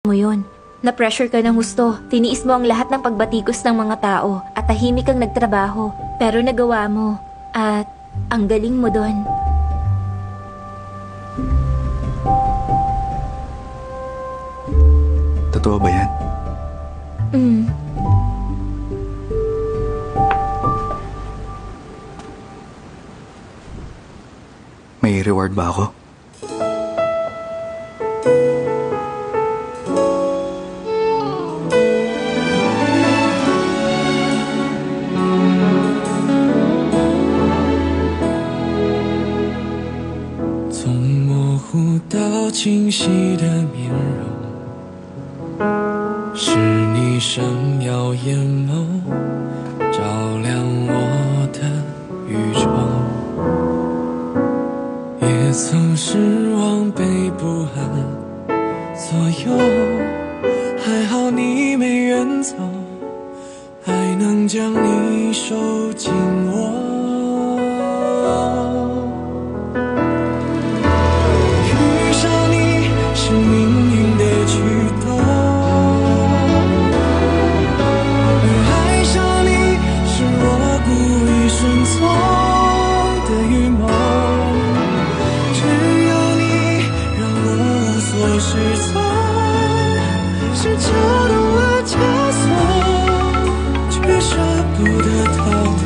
mo yun. Na-pressure ka ng husto, tiniis mo ang lahat ng pagbatikos ng mga tao at tahimik kang nagtrabaho. Pero nagawa mo at ang galing mo doon. Totoo ba yan? May reward ba ako?清晰的面容，是你闪耀眼眸，照亮我的愚蠢。也曾失望，被不安左右，还好你没远走，还能将你收紧握。是命运的驱动，而爱上你是我故意顺从的预谋。只有你让我无所适从，是揪动了枷锁，却舍不得逃脱。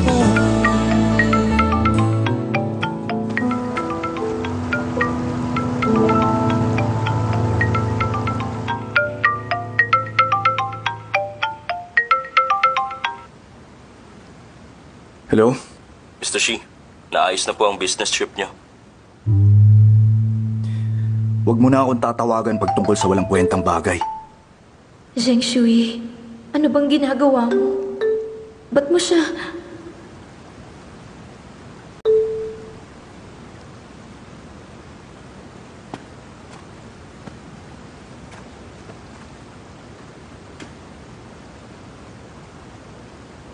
Hello? Mr. Shi, naayos na po ang business trip niyo. Huwag mo na akong tatawagan pag tungkol sa walang kwentang bagay. Zheng Shui, ano bang ginagawa mo? Ba't mo siya...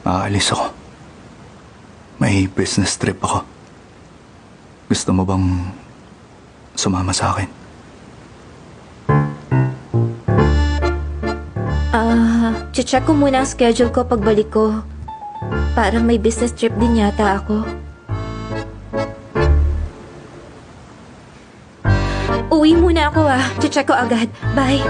Aalis ako. May business trip ako. Gusto mo bang sumama sa akin? Check ko muna ang schedule ko pagbalik ko. Parang may business trip din yata ako. Uwi muna ako Check ko agad. Bye.